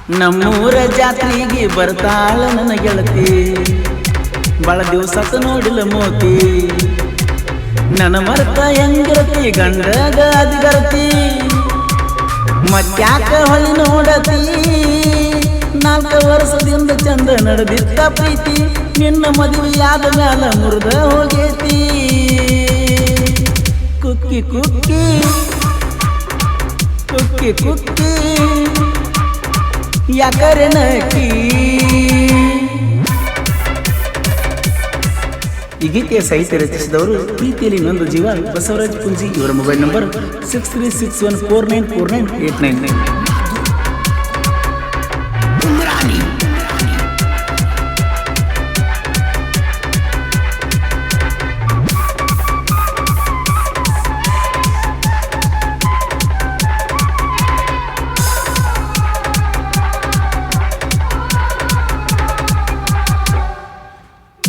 ನಮ್ಮೂರ ಜಾತ್ರೆಗೆ ಬರ್ತಾಳ ನನ್ನ ಗೆಳತಿ, ಬಹಳ ದಿವಸ ನೋಡಿಲ್ಲ ಮೋತಿ. ನನ್ನ ಮರ್ತ ಹೆಂಗಿರತಿ ಗಂಡಗ ಅದಿಗರತಿ, ಮತ್ಯಾಕ ಹೊಳಿ ನೋಡತಿ. 4 ವರ್ಷದಿಂದ ಚಂದ ನಡೆದಿದ್ದ ಪ್ರೀತಿ, ನಿನ್ನ ಮದುವೆಯಾದ ಮ್ಯಾಲ ಮುರಿದ ಹೋಗೇತಿ. ಕುಕ್ಕಿ ಕುಕ್ಕಿ ಕುಕ್ಕಿ ಕುಕ್ಕಿ ಯಾಕರೆ ನಕ್ಕಿ. ಈ ಗೀತೆಯ ಸಾಹಿತ್ಯ ರಚಿಸಿದವರು ಪ್ರೀತಿಯಲ್ಲಿ ಇನ್ನೊಂದು ಜೀವ ಬಸವರಾಜ್ ಪುಂಜಿ. ಇವರ ಮೊಬೈಲ್ ನಂಬರ್ 6361494989.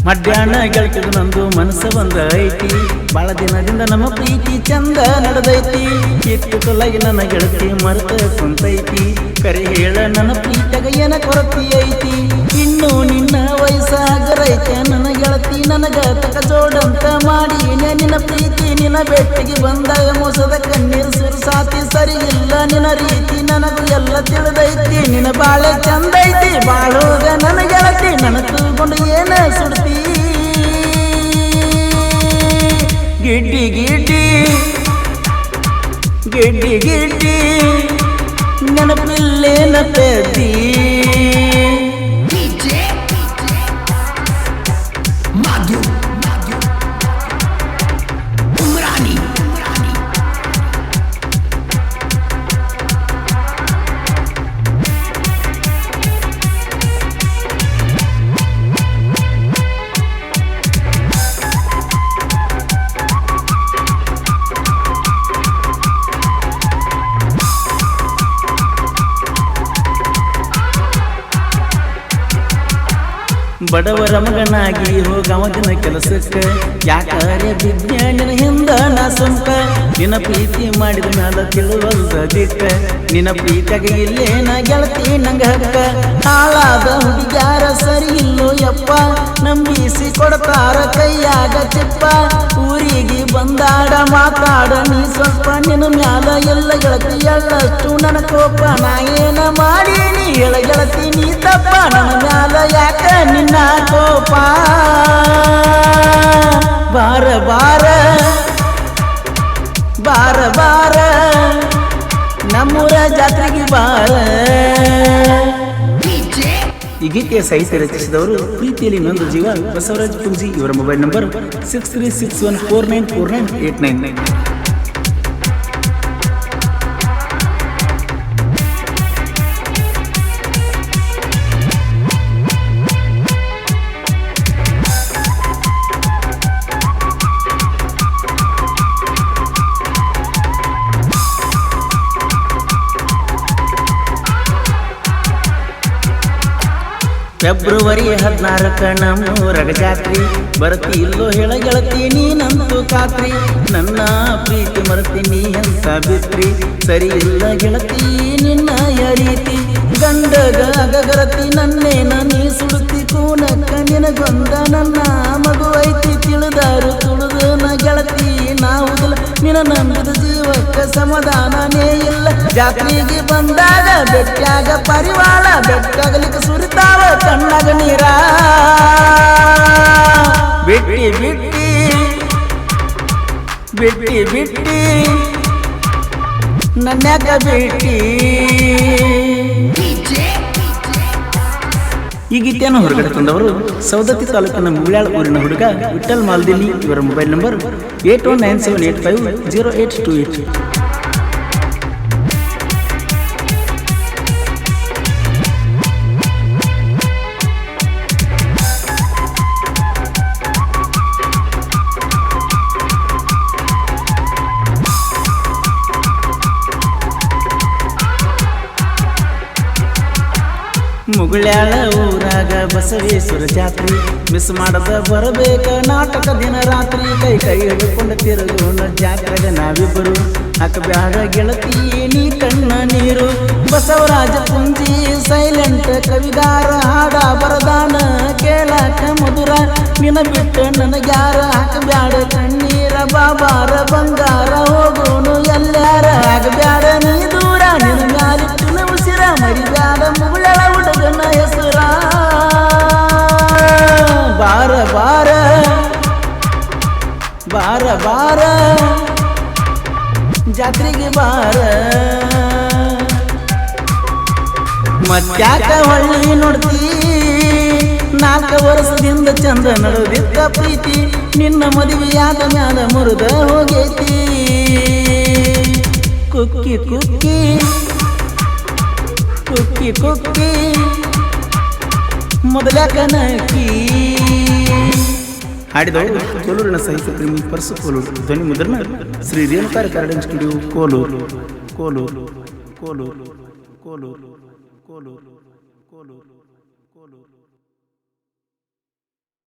ಮಧ್ಯಾಹ್ನ ಗೆಳತಿದು ನಂದು ಮನಸ್ಸು ಬಂದ ಐತಿ, ಬಾಳ ದಿನದಿಂದ ನಮ್ಮ ಪ್ರೀತಿ ಚಂದ ನಡೆದೈತಿ. ಇತ್ತು ತೊಲಗಿ ನನ್ನ ಗೆಳತಿ ಮರೆತ ಕುಂತೈತಿ, ಕರೆ ಹೇಳ ನನ್ನ ಪ್ರೀತಿಗ ಏನ ಕೊರತಿ ಐತಿ. ಇನ್ನು ನಿನ್ನ ವಯಸ್ಸಾಗರೈತೆ ನನ್ನ ಗೆಳತಿ, ನನಗ ತಕ ಜೋಡಂತ ಮಾಡಿ ನಿನ್ನ ಪ್ರೀತಿ. ನಿನ್ನ ಬೆಟ್ಟಿಗೆ ಬಂದಾಗ ಮೋಸದ ಕಣ್ಣೀರು ಸುರಿಸಾತಿ, ಸರಿ ಇಲ್ಲ ನಿನ್ನ ರೀತಿ ನನಗೂ ಎಲ್ಲ ತಿಳಿದೈತಿ. ನಿನ್ನ ಬಾಳೆ ಚಂದೈತಿ ಬಾಳೋಗ ನನ್ನ ಗೆಳತಿ, ನನ್ನ ತೂಗೊಂಡು ಏನ ಸುಡ್ತಿ. ಗಿಡ್ಡಿ ಗಿಡ್ಡಿ ಗಿಡ್ಡಿ ಗಿಡ್ಡಿ ನೆನಪಿಲ್ಲೇನ ಪೆದ್ದಿ. ಬಡವರ ಮಗನಾಗಿ ಹೋಗವನ ಕೆಲಸಕ್ಕೆ, ಯಾಕಾರೆ ವಿಜ್ಞಾನಿನ ಹಿಂದ ನಾ ಸುಂಕ. ನಿನ್ನ ಪ್ರೀತಿ ಮಾಡಿದ ಮ್ಯಾಲ ತಿಳುವಲ್ದ ದಿಕ್ಕ, ನಿನ್ನ ಪ್ರೀತಿಯಾಗ ಇಲ್ಲೇನ ಗೆಳತಿ ನಂಗ ಹಕ್ಕ. ಹಾಳಾದ ಹುಡುಗ್ಯಾರ ಸರಿ ಇಲ್ಲೋ ಯಪ್ಪ, ನಂಬಿಸಿ ಕೊಡ್ತಾರ ಕೈಯಾಗ ಚಿಪ್ಪ. ಊರಿಗೆ ಬಂದಾಡ ಮಾತಾಡ ನೀ ಸ್ವಲ್ಪ, ನಿನ್ನ ಮ್ಯಾಲ ಎಲ್ಲ ಗೆಳತಿ ಎಳ್ಳಷ್ಟು ನನ್ನ ಕೋಪ. ನಾ ಏನ ಮಾಡಿ ನೀ ಹೇಳ ಗೆಳತಿ ನೀ ತಪ್ಪ, ನನ್ನ ಮ್ಯಾಲ ಯಾಕ ನಿನ್ನ ಕೋಪ. ಬಾರ ಬಾರ ಬಾರ ಬಾರ ನಮ್ಮೂರ ಜಾತ್ರೆಗೆ ಬಾರ. ಈ ಗೀತೆಯ ಸಾಹಿತ್ಯ ರಚಿಸಿದವರು ಪ್ರೀತಿಯಲ್ಲಿ ಇನ್ನೊಂದು ಜೀವ ಬಸವರಾಜ್ ಪುಂಜಿ. ಇವರ ಮೊಬೈಲ್ ನಂಬರ್ 6361494989. ಫೆಬ್ರವರಿ 16 ನಮ್ಮೂರಗ ಜಾತ್ರಿ, ಬರತಿ ಇಲ್ಲೋ ಹೇಳ ಗೆಳತಿ ನೀನಂತೂ ಖಾತ್ರಿ. ನನ್ನ ಪ್ರೀತಿ ಮರತೀನಿ ಅಂತ ಬಿತ್ರಿ, ಸರಿ ಇಲ್ಲ ಗೆಳತಿ ನಿನ್ನ ರೀತಿ. ಗಂಡಗ ಅಗಗರತಿ ನನ್ನೇನ ನೀ ಸುಡುತ್ತಿ, ಕೂನಕ್ಕ ನಿನಗೊಂದ ನನ್ನ ಮಗು ಐತಿ. ತಿಳಿದಾರು ತುಳಿದು ನ ಗೆಳತಿ ನಾವುದಿಲ್ಲ, ನಿನ್ನ ನಂಬಿದ ಜೀವಕ್ಕ ಸಮಾಧಾನನೇ ಇಲ್ಲ. ಜಾತ್ರೆಗೆ ಬಂದಾಗ ಬೆಟ್ಟಾಗ ಪರಿವಾಳ, ಬೆಟ್ಟಾಗಲಿಕ್ಕೆ ಸುರಿತಾವ ಕಣ್ಣಾಗ ನೀರ. ಬಿಟ್ಟಿ ಬಿಟ್ಟಿ ಬಿಟ್ಟಿ ಬಿಟ್ಟಿ ನನ್ಯಾಕ ಬಿಟ್ಟಿ. ಈ ಗೀತೆಯನ್ನು ಹೊರಗಡೆ ತಂದವರು ಸೌದತ್ತಿ ತಾಲೂಕಿನ ಮುಳ್ಯಾಳ ಊರಿನ ಹುಡುಗ ವಿಠಲ್ ಮಾಲ್ದಿನಿ. ಇವರ ಮೊಬೈಲ್ ನಂಬರ್ 8197850828. ಮುಗುಳ್ಯಾಳ ಊರಾಗ ಬಸವೇಶ್ವರ ಜಾತ್ರೆ, ಮಿಸ್ ಮಾಡದ ಬರಬೇಕ ನಾಟಕ ದಿನ ರಾತ್ರಿ. ಕೈ ಕೈ ಹಿಡ್ಕೊಂಡ ತಿರುಗೋಣ ಜಾತ್ರೆಗ ನಾವಿಬ್ಬರು, ಹಾಕಬ್ಯಾಡ ಗೆಳತಿ ನೀ ಕಣ್ಣ ನೀರು. ಬಸವರಾಜ ಪುಂಜಿ ಸೈಲೆಂಟ್ ಕವಿಗಾರ ಹಾಡ ಬರದಾನ ಕೇಳಕ ಮಧುರ ನಿನ ಬಿಟ್ಟು ನನಗ್ಯಾರ ಹಾಕಬ್ಯಾಡ ಕಣ್ಣೀರ ಬಾಬಾರ ಬಂಗಾರ ಹೋಗೋನು ಎಲ್ಲಾರ ಆಗಬ್ಯಾಡ ನೀ ದೂರ ನಿನ ಮ್ಯಾಲಿಟ್ಟಿನ ಉಸಿರ ಮರಿಬ್ಯಾಡ ಮುಗುಳಳ ಹುಡುಗನ ಹೆಸರ ಬಾರ ಬಾರ ಬಾರ ಬಾರ ಜಾತ್ರೆಗೆ ಬಾರ ಮತ್ಯಾಕ ಹೊಳ್ಳಿ ನೋಡ್ತೀ 4 ವರ್ಷದಿಂದ ಚಂದ ನಡೆದಿದ್ದ ಪ್ರೀತಿ ನಿನ್ನ ಮದುವೆಯಾದ ಮ್ಯಾಲ ಮುರಿದ ಹೋಗೈತಿ ಕುಕ್ಕಿ ಕುಕ್ಕಿ ಕುಕ್ಕಿ ಕುಕ್ಕಿ ಮೊದಲಕ ನಕ್ಕಿ ಹಾಡಿದವರು ಕೋಲೂರಿನ ಸಾಹಿತ್ಯ ಪ್ರೇಮಿ ಪರ್ಸು ಕೋಲೂರು ಧ್ವನಿ ಮುದ್ರಣ ಶ್ರೀ ರೇಣುಕಾ ರೆಕಾರ್ಡಿಂಗ್ ಸ್ಟುಡಿಯೋ ಕೋಲೂರು ಕೋಲೂರು ಕೋಲೂರು ಕೋಲೂರು ಕೋಲೂರು ಕೋಲೂರು ಕೋಲೂರು